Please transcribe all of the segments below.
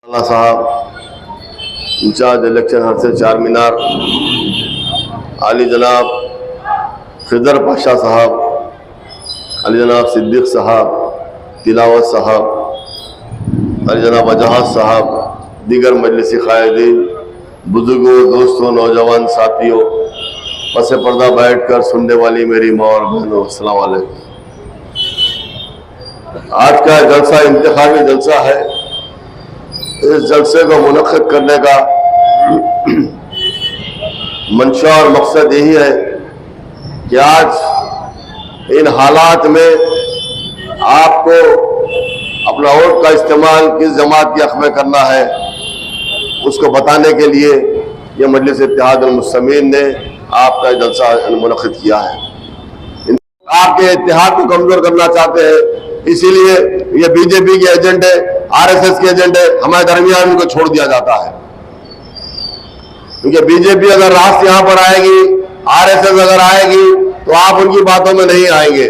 साहब in charge election हरसे चार मीनार, आली जनाब खिदर पाशा साहब, आली जनाब सिद्दीक साहब, तिलावत साहब, आली जनाब अजहाज साहब, दीगर मजलिसी कायदीन, बुजुर्गों, दोस्तों, नौजवान साथियों, पसे पर्दा बैठ कर सुनने वाली मेरी माँ और बहनों, अस्सलाम वालेकुम। आज का जलसा इंतखाबी जलसा है। इस जलसे को मुनक्किद करने का मंशा और मकसद यही है कि आज इन हालात में आपको अपना वोट का इस्तेमाल किस जमात के हक़ में करना है उसको बताने के लिए ये मजलिस इत्तेहाद अल मुस्लिमीन ने आपका जलसा मुनक्किद किया है। आपके इत्तेहाद को कमजोर करना चाहते हैं, इसीलिए ये बीजेपी के एजेंडे, आरएसएस के एजेंडे हमारे दरमियान इनको छोड़ दिया जाता है। क्योंकि बीजेपी अगर राष्ट्र यहां पर आएगी, आरएसएस अगर आएगी तो आप उनकी बातों में नहीं आएंगे।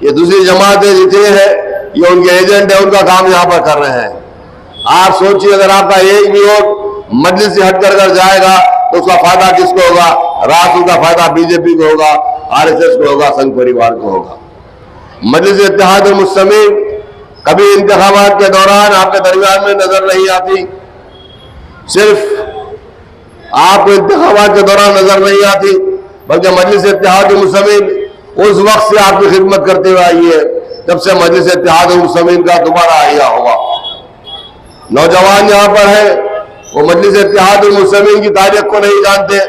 ये दूसरी जमातें जितनी है ये उनके एजेंट है, उनका काम यहां पर कर रहे हैं। आप सोचिए, अगर आपका एक भी वोट मजलिस से हट कर जाएगा तो उसका फायदा किसको होगा? राष्ट्र का फायदा बीजेपी को होगा, आरएसएस को होगा, संघ परिवार को होगा। मजलिस इत्तेहाद अल मुस्लिमीन कभी इंतखाबात के दौरान आपके दरमियान में नजर नहीं आती, सिर्फ आपको इंतखाबात के दौरान नजर नहीं आती, बल्कि मजलिस इत्तेहाद अल मुस्लिमीन उस वक्त से आपकी खिदमत करते हुए आई है जब से मजलिस इत्तेहाद अल मुस्लिमीन का दोबारा आया होगा। नौजवान यहाँ पर है, वो मजलिस इत्तेहाद अल मुस्लिमीन की तारीख को नहीं जानते।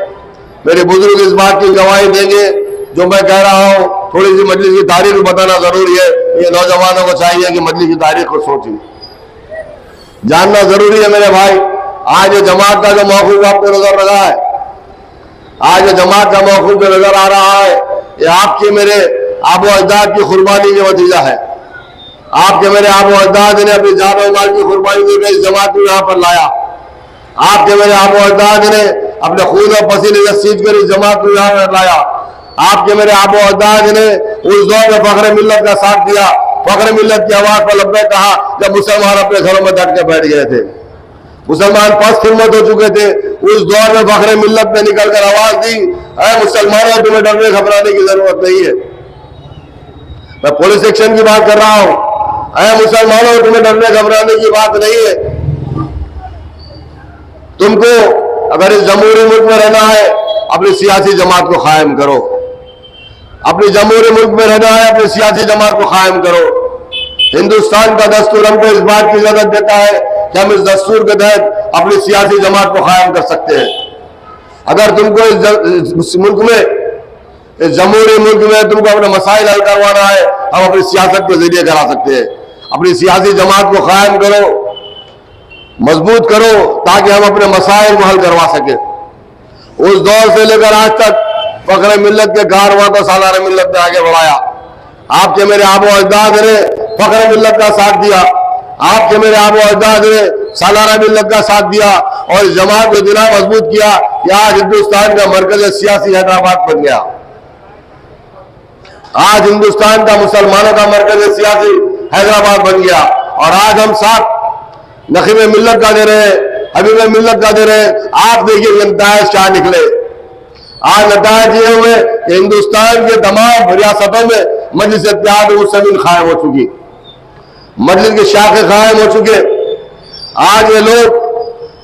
मेरे बुजुर्ग इस बात की गवाही देंगे जो मैं कह रहा हूँ। थोड़ी सी मजलिस की तारीख बताना जरूरी है। ये नौजवानों को चाहिए कि मजलिस की तारीख को सोचें, जानना जरूरी है मेरे भाई। आज ये जमात का जो मौकूफ आप पे नजर लगा है, आज ये जमात का मौकूफ जो नजर आ रहा है, ये आपके मेरे आबो अजदाद की कुर्बानी का नतीजा है। आपके मेरे आबो अजदाद ने अपनी जान और माल की कुर्बानी देकर इस जमात को यहाँ पर लाया। आपके मेरे आबो अजदाद ने अपने खून और पसीने से सींच कर इस जमात को यहाँ पर लाया। आपके मेरे आबो अजदाद ने उस दौर में फख्र मिल्लत का साथ दिया, फख्र मिल्लत की आवाज पर लब्बैक कहा जब मुसलमान अपने घरों में डट के बैठ गए थे। मुसलमान पस्त खिदमत हो चुके थे, उस दौर में फख्र मिल्लत ने निकल कर आवाज दी, अरे मुसलमानों, तुम्हें डरने घबराने की जरूरत नहीं है। मैं पुलिस एक्शन की बात कर रहा हूं। अरे मुसलमानों, तुम्हें डरने घबराने की बात नहीं है। तुमको अगर इस जमहूरी मुल्क में रहना है, अपनी सियासी जमात को कायम करो। अपनी जमहूरी मुल्क में रहना है, अपनी सियासी जमात को कायम करो। हिंदुस्तान का दस्तूर हमको इस बात की इजाजत देता है कि हम इस दस्तूर के तहत अपनी सियासी जमात को कायम कर सकते हैं। अगर तुमको इस मुल्क में, इस जमहूरी मुल्क में तुमको अपने मसाइल हल करवाना है, हम अपनी सियासत के जरिए करा सकते हैं। अपनी सियासी जमात को कायम करो, मजबूत करो, ताकि हम अपने मसाइल को हल करवा सके। उस दौर से लेकर आज तक फख्र मिल्लत के कारवां को सालार मिल्लत ने आगे बढ़ाया। आपके मेरे आबो अजदाद ने फख्र मिल्लत का साथ दिया। आपके मेरे आबो अजदाद ने सालार मिल्लत का साथ दिया और इस जमात को इतना मजबूत किया कि आज हिंदुस्तान का मरकज सियासी हैदराबाद बन गया। आज हिंदुस्तान का मुसलमानों का मरकज सियासी हैदराबाद बन गया। और आज हम साथ नखीब मिल्लत का दे रहे हैं, हबीब मिल्लत का दे रहे हैं। आप देखिए नतायज क्या निकले। आज नतायज ये हुए कि हिंदुस्तान के तमाम रियासतों में मजलिस इत्तेहाद अल मुस्लिमीन कायम हो चुकी, मजलिस के शाखे कायम हो चुके। आज ये लोग,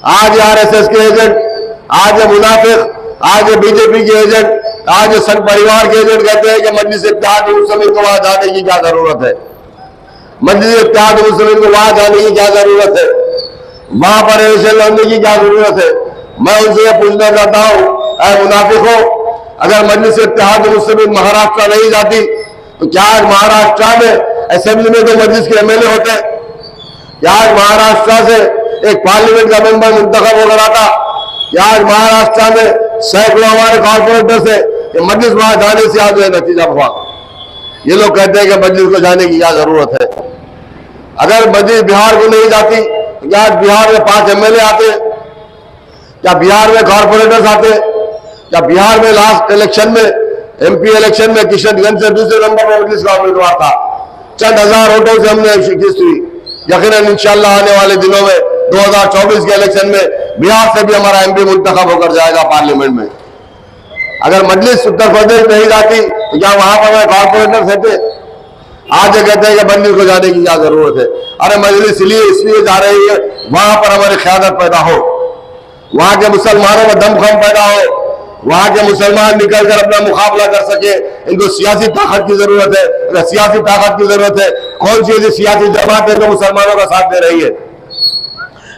आज ये आरएसएस के एजेंट, आज ये मुनाफिक, आज ये बीजेपी के एजेंट, आज ये संघ परिवार के एजेंट कहते हैं कि मजलिस इत्तेहाद अल मुस्लिमीन को वहां जाने की क्या जरूरत है, मजलिस इत्तेहाद अल मुस्लिमीन को वहां जाने की क्या जरूरत है, वहां पर इलेक्शन लड़ने की क्या जरूरत है। मैं उनसे यह पूछना चाहता हूं, ऐ मुनाफिकों, अगर मजलिस इत्तेहाद अल मुस्लिमीन महाराष्ट्र नहीं जाती तो क्या आज महाराष्ट्र में असेंबली में तो मजलिस के एमएलए होते? क्या आज महाराष्ट्र से एक पार्लियामेंट का मेंबर मुंतखब होकर आता? क्या आज महाराष्ट्र में सैकड़ों हमारे कॉर्पोरेटर से मजलिस वहां जाने से आज नतीजा हुआ? ये लोग कहते हैं कि मजलिस को जाने की क्या जरूरत है। अगर मजलिस बिहार को नहीं जाती तो क्या आज बिहार में 5 एमएलए आते? क्या बिहार में कॉर्पोरेटर्स आते? क्या बिहार में लास्ट इलेक्शन में, एमपी इलेक्शन में किशनगंज से दूसरे नंबर पर मजलिस का उम्मीदवार था, चंद हजार वोटों से हमने शिकस्त हुई। यकीनन इंशाअल्लाह आने वाले दिनों में 2024 के इलेक्शन में बिहार से भी हमारा एमपी मुंतखब होकर जाएगा पार्लियामेंट में। अगर मजलिस उत्तर प्रदेश नहीं जाती तो क्या वहां पर हमारे कॉर्पोरेटर थे? आज कहते हैं कि मजलिस को जाने की क्या जरूरत है? अरे मजलिस इसलिए जा रही है वहां पर हमारी क़यादत पैदा हो, वहां के मुसलमानों में दमखम पैदा हो, वहां के मुसलमान निकलकर अपना मुकाबला कर सके। इनको सियासी ताकत की जरूरत है। अगर सियासी ताकत की जरूरत है, कौन सी ऐसी सियासी जमात है जो मुसलमानों का साथ दे रही है?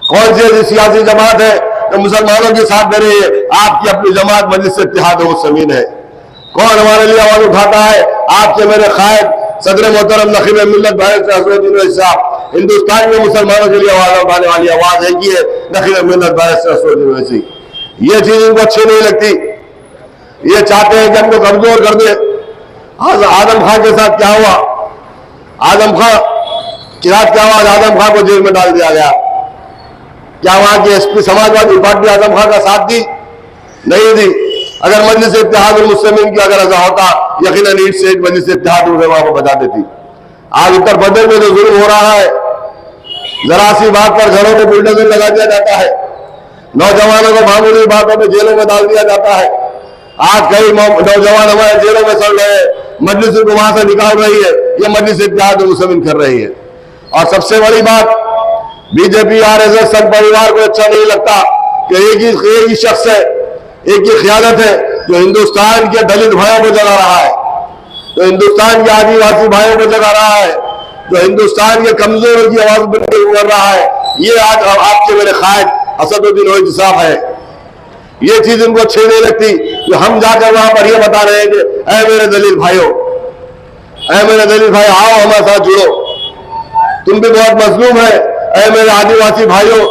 कौन सी ऐसी सियासी जमात है जो मुसलमानों के साथ दे रही है? आपकी अपनी जमात मजलिस इत्तेहाद मुस्लिमीन है। कौन हमारे लिए आवाज उठाता है? आपके मेरे कायद सदर मोहतरम नखीब मिल्लत भाई साहब। हिंदुस्तान में मुसलमानों के लिए आवाज उठाने वाली आवाज है कि नखीब मिल्लत भाई। ये चीज इनको अच्छी नहीं लगती। ये चाहते हैं कि हमको कमजोर कर दे। आज आजम खान के साथ क्या हुआ? आजम खान के साथ क्या हुआ? आजम खान को जेल में डाल दिया गया। क्या वहां की एसपी समाजवादी पार्टी आजम खान का साथ दी? नहीं दी। अगर मजलिस इत्तेहाद मुस्लिमीन की अगर ऐसा होता, यकीनन ईट से मजलिस इत्तेहाद वहां को बता देती। आज उत्तर प्रदेश में जो जुल्म हो रहा है, जरा सी बात पर घरों में बुलडोजर लगा दिया जाता है, नौजवानों को मामूली बातों में जेलों में डाल दिया जाता है। आज कई नौजवान हमारे जेलों में चल रहे हैं, मजलिस को वहां से निकाल रही है। ये मजलिस इत्तेहाद मुस्लिमीन कर रही है। और सबसे बड़ी बात, बीजेपी आरएसएस संघ परिवार को अच्छा नहीं लगता कि एक ही शख्स है, एक ही क़यादत है जो हिंदुस्तान के दलित भाइयों को जगा रहा है, जो हिंदुस्तान के आदिवासी भाइयों को जगा रहा है, जो हिंदुस्तान के कमजोरों की आवाज बनकर रहा है। ये आज आपके मेरे कायद असदुद्दीन ओवैसी साहब है। ये चीज इनको अच्छी नहीं लगती कि हम जाकर वहां पर ये बता रहे हैं कि ऐ मेरे दलित भाइयों, ऐ मेरे दलित भाई, आओ हमारे साथ जुड़ो, तुम भी बहुत मजलूम है। ऐ मेरे आदिवासी भाइयों,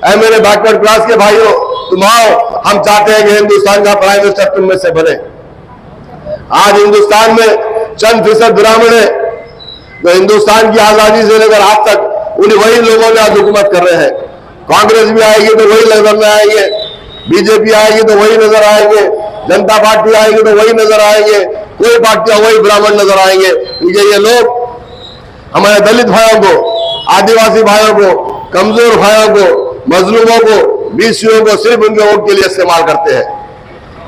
ऐ मेरे बैकवर्ड क्लास के भाइयों, तुम आओ, हम चाहते हैं कि हिंदुस्तान का प्राइम मिनिस्टर तुम में से बने। आज हिंदुस्तान में चंद फीसद ब्राह्मण है जो हिंदुस्तान की आजादी से लेकर आज तक उन्हीं वही लोगों ने आज हुकूमत कर रहे हैं। कांग्रेस भी आएगी तो वही नजर में आएंगे, बीजेपी आएगी तो वही नजर आएंगे, जनता पार्टी आएगी तो वही नजर आएंगे, कोई पार्टियां वही ब्राह्मण नजर आएंगे। क्योंकि ये लोग हमारे दलित भाइयों को, आदिवासी भाइयों को, कमजोर भाइयों को, मजलूमों को, बीसीओ को सिर्फ उनके वोट के लिए इस्तेमाल करते हैं।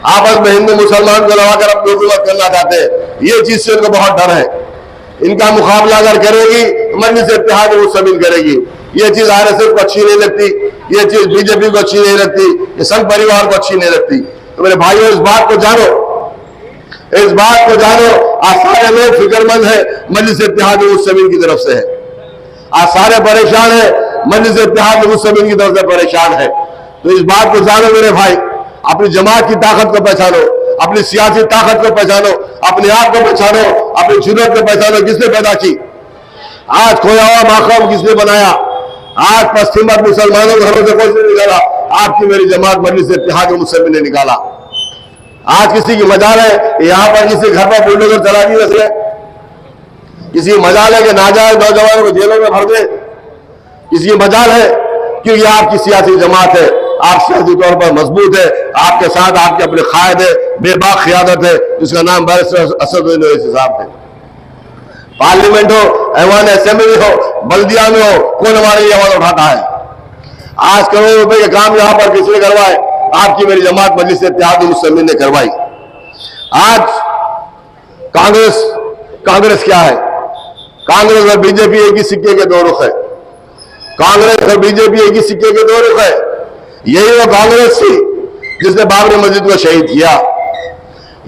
आपस में हिंदू मुसलमान को लगाकर अपनी हुकूमत करना चाहते हैं। ये चीज से उनको बहुत डर है। इनका मुकाबला अगर करेगी मजलिस इत्तेहाद मुस्लिमीन करेगी। ये चीज आरएसएस को अच्छी नहीं लगती, ये चीज बीजेपी को अच्छी नहीं लगती, ये संघ परिवार को अच्छी नहीं लगती। तो मेरे भाइयों, इस बात को जानो, इस बात को जानो, आज सारे लोग फिक्रमंद है, मजलिस इत्तेहाद मुस्लिमीन की तरफ से है। आज सारे परेशान है, मजलिस इत्तेहाद मुस्लिमीन की तरफ से परेशान है। तो इस बात को जानो मेरे भाई, अपनी जमात की ताकत को पहचानो, अपनी सियासी ताकत को पहचानो, अपने आप को पहचानो, अपनी जरूरत को पहचानो। किसने पैदा की? आज खोया हुआ माकाम किसने बनाया? आज पश्चिम मत मुसलमानों के घरों से कोई नहीं निकाला, आपकी मेरी जमात मजलिस इत्तेहाद मुस्लिमीन ने निकाला। आज किसी की मजाल है यहां पर किसी घर पर बुलडोजर चला दी, वैसे किसी की मजाल है कि नाजायज नौजवानों को जेलों में भर दे, किसी की मजाल है क्योंकि आपकी सियासी जमात है, आप सियासी तौर पर मजबूत है, आपके साथ आपके अपने कायद है, बेबाक क़यादत है, जिसका नाम बैरिस्टर असदुद्दीन ओवैसी साहब है। पार्लियामेंट हो, ऐवान असेंबली हो, बल्दिया में हो, कौन हमारे लिए आवाज उठाता है? आज करोड़ों रुपए के काम यहां पर किसने करवाए? आपकी मेरी जमात मजलिस इत्तेहाद मुस्लिमीन ने करवाई। आज कांग्रेस क्या है? कांग्रेस और बीजेपी एक ही सिक्के के दो रुख है। कांग्रेस और बीजेपी एक ही सिक्के के दो रुख है। यही वो कांग्रेस थी जिसने बाबरी मस्जिद को शहीद किया।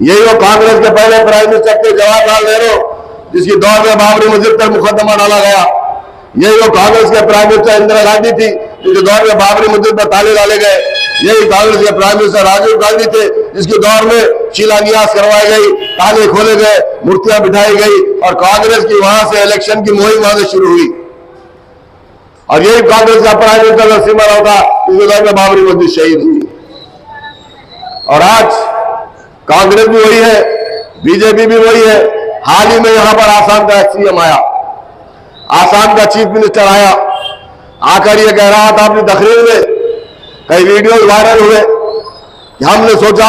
यही वो कांग्रेस के पहले प्राइम मिनिस्टर थे जवाहरलाल नेहरू, जिसकी दौर में बाबरी मस्जिद पर मुकदमा डाला गया। यही वो कांग्रेस के प्राइम मिनिस्टर इंदिरा गांधी थी, जिसके दौर में बाबरी मस्जिद पर ताले डाले गए। यही कांग्रेस के प्राइम मिनिस्टर राजीव गांधी थे, जिसके दौर में शिलान्यास करवाई गई, ताले खोले गए, मूर्तियां बिठाई गई और कांग्रेस की वहां से इलेक्शन की मुहिम वहां से शुरू हुई। और यही कांग्रेस का प्राइम मिनिस्टर नरसिम्हा राव था, जिसके दौर में बाबरी मस्जिद शहीद हुई। और आज कांग्रेस भी वही है, बीजेपी भी वही है। हाल ही में यहां पर आसाम का सीएम आया, आसाम का चीफ मिनिस्टर आया, आकर यह कह रहा था अपनी तकरीर में, कई वीडियो वायरल हुए, हमने सोचा,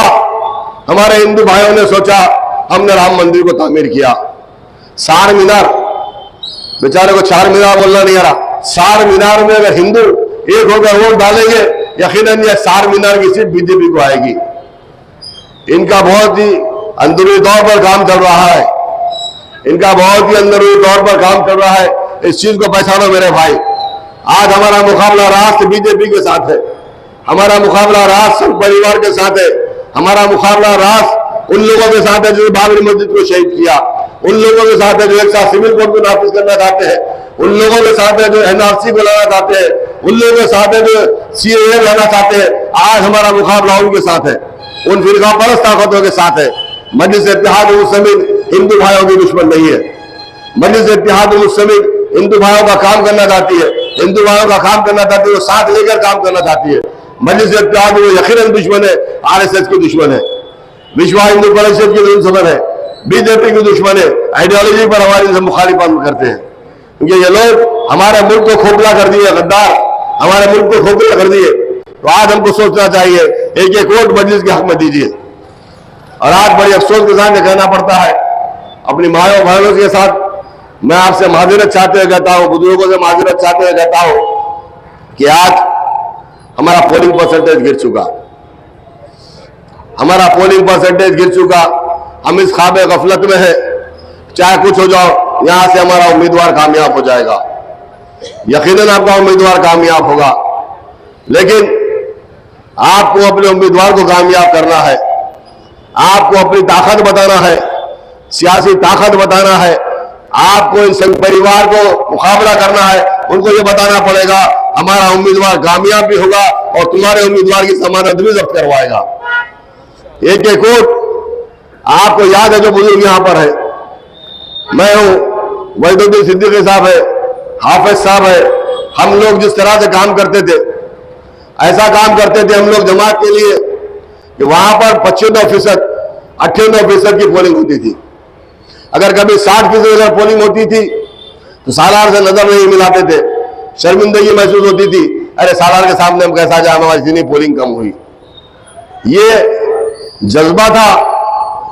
हमारे हिंदू भाइयों ने सोचा, हमने राम मंदिर को तामीर किया। चार मीनार, बेचारे को चार मीनार बोलना नहीं आ रहा। चार मीनार में अगर हिंदू एक होकर वोट डालेंगे, यकीनन यह 4 मीनार की सीट बीजेपी को आएगी। इनका बहुत ही अंदरूनी तौर पर काम चल रहा है, इनका बहुत ही अंदरूनी तौर पर काम चल रहा है। इस चीज को पहचानो मेरे भाई। आज हमारा मुकाबला राष्ट्र बीजेपी के साथ है, हमारा मुकाबला राष्ट्र संघ परिवार के साथ है, हमारा मुकाबला राष्ट्र उन लोगों के साथ है जो बाबरी मस्जिद को शहीद किया, उन लोगों के साथ है जो एक साथ सिविल कोड को नाफिज करना चाहते हैं, उन लोगों के साथ है जो एनआरसी को लाना चाहते हैं, उन लोगों के साथ है जो सीएए लाना चाहते हैं। आज हमारा मुकाबला उनके साथ है, उन फिरका परस्त ताकतों के साथ है। मजलिस इत्तेहाद मुस्लिमीन हिंदू भाइयों की दुश्मन नहीं है। मजलिस इत्तेहाद मुस्लिमीन हिंदू भाइयों का काम करना चाहती है, हिंदू भाइयों का काम करना चाहती है, वो साथ लेकर काम करना चाहती है। मजलिस इत्तेहाद वो यकीनन दुश्मन है, आरएसएस की दुश्मन है, विश्व हिंदू परिषद की दुश्मन है, बीजेपी की दुश्मन है। आइडियोलॉजी पर हमारी मुखालिफत करते हैं, क्योंकि ये लोग हमारे मुल्क को खोखला कर दिए, गद्दार हमारे मुल्क को खोखला कर दिए। तो आज हमको सोचना चाहिए, एक एक वोट मजलिस के हक में दीजिए। और आज बड़ी अफसोस के साथ कहना पड़ता है, अपनी माओ बहनों के साथ मैं आपसे माजरत चाहते हुए कहता हूं, बुजुर्गों से माजरत चाहते हुए कहता हूं कि आज हमारा पोलिंग परसेंटेज गिर चुका, हमारा पोलिंग परसेंटेज गिर चुका। हम इस ख्वाब गफलत में है, चाहे कुछ हो जाओ, यहां से हमारा उम्मीदवार कामयाब हो जाएगा, यकीनन आपका उम्मीदवार कामयाब होगा। लेकिन आपको अपने उम्मीदवार को कामयाब करना है, आपको अपनी ताकत बताना है, सियासी ताकत बताना है, आपको इन संघ परिवार को मुकाबला करना है। उनको ये बताना पड़ेगा हमारा उम्मीदवार कामयाब भी होगा और तुम्हारे उम्मीदवार की जमानत भी जब्त करवाएगा। एक एक वोट आपको याद है, जो बुजुर्ग यहां पर है, मैं हूं, वहीदुद्दीन सिद्दीकी साहब है, हाफिज साहब है, हम लोग जिस तरह से काम करते थे, ऐसा काम करते थे हम लोग जमात के लिए कि वहां पर 95% 98% की पोलिंग होती थी। अगर कभी 60% अगर पोलिंग होती थी तो सालार से नजर नहीं मिलाते थे, शर्मिंदगी महसूस होती थी, अरे सालार के सामने हम कैसा जाए, हमारी इतनी पोलिंग कम हुई। ये जज्बा था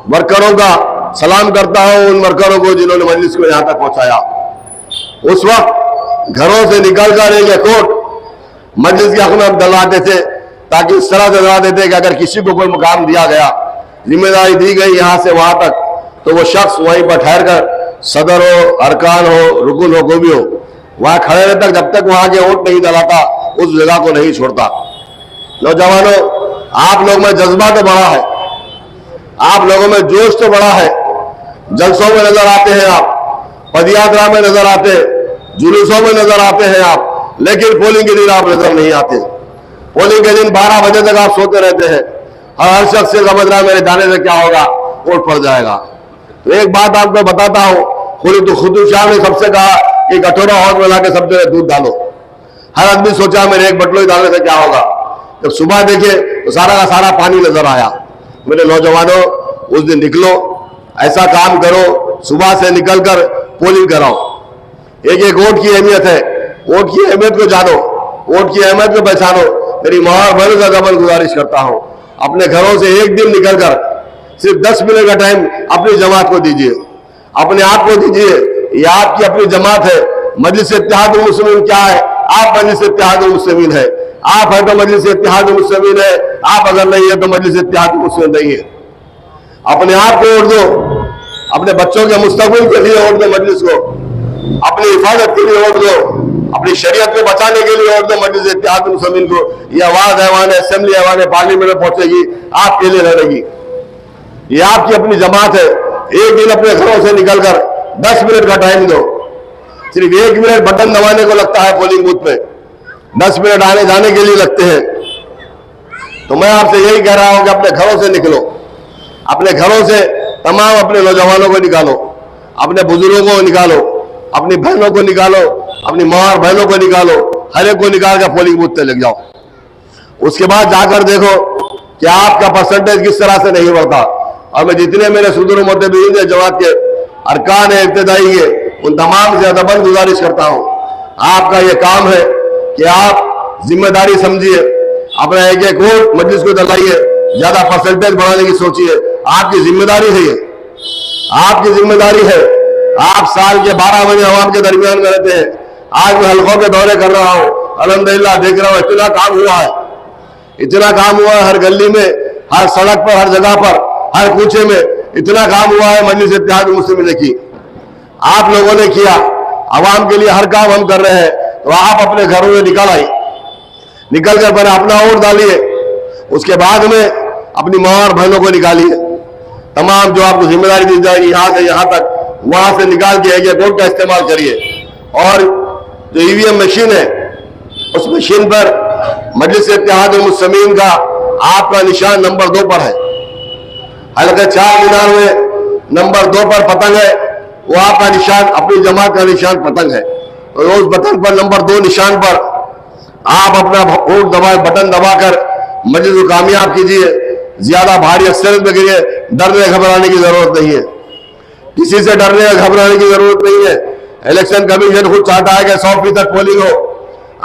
वर्करों का। सलाम करता हूं उन वर्करों को जिन्होंने मजलिस को यहां तक पहुंचाया। उस वक्त घरों से निकलकर एक वोट मजलिस के हक में हम डलवाते थे, ताकि इस तरह से डलवाते थे कि अगर किसी को कोई मुकाम दिया गया, जिम्मेदारी दी गई यहां से वहां तक, तो वो शख्स वहीं पर ठहर कर, सदर हो, अरकान हो, रुकुन हो, कोई भी हो, वहां खड़े रहने तक, जब तक वहां के वोट नहीं डलाता उस जगह को नहीं छोड़ता। नौजवानों, आप लोग में जज्बा तो बड़ा है, आप लोगों में जोश तो बड़ा है, जलसों में नजर आते हैं आप, पदयात्रा में नजर आते, जुलूसों में नजर आते हैं आप, लेकिन पोलिंग के दिन आप नजर नहीं आते। पोलिंग के दिन 12 बजे तक आप सोते रहते हैं और हर शख्स से समझ रहा है मेरे जाने से क्या होगा, वोट पड़ जाएगा। तो एक बात आपको बताता हूं, खुद शाह ने सबसे कहा कि कटोरा हौज में लाके सब जगह दूध डालो। हर आदमी सोचा मेरे एक बटलोई डालने से क्या होगा। जब सुबह देखे तो सारा का सारा पानी नजर आया। मेरे नौजवानों, उस दिन निकलो, ऐसा काम करो, सुबह से निकलकर पोलिंग कराओ। एक एक वोट की अहमियत है, वोट की अहमियत को जानो, वोट की अहमियत को पहचानो। मेरी मां और बहनों से डबल गुजारिश करता हूं, अपने घरों से एक दिन निकलकर सिर्फ 10 मिनट का टाइम अपनी जमात को दीजिए, अपने आप को दीजिए। ये आपकी अपनी जमात है। मजलिस इत्तेहाद मुस्लिमीन क्या है? आप मजलिस इत्तेहाद मुस्लिमीन है। आप है तो मजलिस इत्तेहाद मुस्लिमीन है, आप अगर नहीं है तो मजलिस इत्तेहाद मुस्लिमीन नहीं है। अपने आप को वोट दो, अपने बच्चों के मुस्तकबिल के लिए वोट दो मजलिस को, अपनी हिफाजत के लिए वोट दो, अपनी शरीयत को बचाने के लिए वोट दो मजलिस इत्तेहाद मुस्लिमीन को। ये आवाज ऐवान असेंबली ऐवान पार्लियामेंट में पहुंचेगी, आपके लिए लड़ेगी। ये आपकी अपनी जमात है। एक दिन अपने घरों से निकलकर 10 मिनट का टाइम दो। सिर्फ 1 मिनट बटन दबाने को लगता है पोलिंग बूथ पे, 10 मिनट आने जाने के लिए लगते हैं। तो मैं आपसे यही कह रहा हूं कि अपने घरों से निकलो, अपने घरों से तमाम अपने नौजवानों को निकालो, अपने बुजुर्गों को निकालो, अपनी बहनों को निकालो, अपनी मां और बहनों को निकालो, हर एक को निकाल कर पोलिंग बूथ पे लग जाओ। उसके बाद जाकर देखो कि आपका परसेंटेज किस तरह से नहीं बढ़ता। और मैं जितने मेरे सुदूर मोतबरीन जमात के अरकान है, इब्तिदाई है, उन तमाम से अदबन गुजारिश करता हूं, आपका ये काम है कि आप जिम्मेदारी समझिए, अपना एक एक वोट मजलिस को डलाइए, ज्यादा परसेंटेज बढ़ाने की सोचिए। आपकी जिम्मेदारी है, ये आपकी जिम्मेदारी है। आप साल के 12 महीने अवाम के दरमियान में रहते हैं। आज मैं हल्कों के दौरे कर रहा हूं, अल्हम्दुलिल्लाह देख रहा हूँ इतना काम हुआ है, इतना काम हुआ है, हर गली में, हर सड़क पर, हर जगह पर, हर कूचे में इतना काम हुआ है। मजलिस इत्तेहाद मुस्लिमीन ने की, आप लोगों ने किया, आवाम के लिए हर काम हम कर रहे हैं। तो आप अपने घरों में निकल कर पहले अपना वोट डालिए, उसके बाद में अपनी माँ और बहनों को निकालिए। तमाम जो आपको जिम्मेदारी दी जाएगी यहाँ से यहाँ तक, वहां से निकाल के एजेंट वोट का इस्तेमाल करिए। और जो ईवीएम मशीन है, उस मशीन पर मजलिस इत्तेहाद मुस्लिमीन का आपका निशान नंबर 2 पर है। हल्के 4 मीनार में नंबर 2 पर पतंग है, वो आपका निशान, अपनी जमात का निशान पतंग है। तो उस बटन पर नंबर 2 निशान पर आप अपना वोट बटन दबाकर मजलिस को कामयाब कीजिए। ज्यादा भारी अक्सरियत में गिरिए, डरने घबराने की जरूरत नहीं है, किसी से डरने घबराने की जरूरत नहीं है। इलेक्शन कमीशन खुद चाहता है कि 100% पोलिंग हो।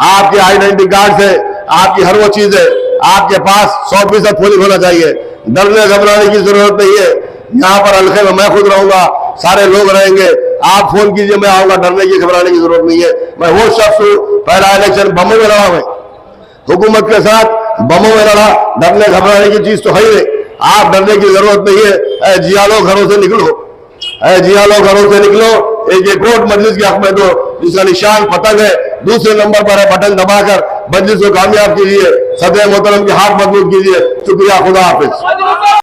आपके आइडेंटिटी कार्ड से आपकी हर वो चीज है, आपके पास 100% पोलिंग होना चाहिए। डरने घबराने की जरूरत नहीं है। यहाँ पर हल्के में मैं खुद रहूंगा, सारे लोग रहेंगे, आप फोन कीजिए, मैं आऊंगा। डरने की घबराने की जरूरत नहीं है। मैं वो शख्स हूँ, पहला इलेक्शन बमों में लड़ा, मैं हुकूमत के साथ बमों में लड़ा। डरने घबराने की चीज तो है ही नहीं, आप डरने की जरूरत नहीं है। जियालो घरों से निकलो, जियालो घरों से निकलो, एक वोट मजलिस के हक में दो, जिसका निशान पतंग है। दूसरे नंबर पर है, बटन दबाकर मजलिस को कामयाब कीजिए। सदर मोहतरम के हाथ मजबूत कीजिए। शुक्रिया, खुदा हाफिज।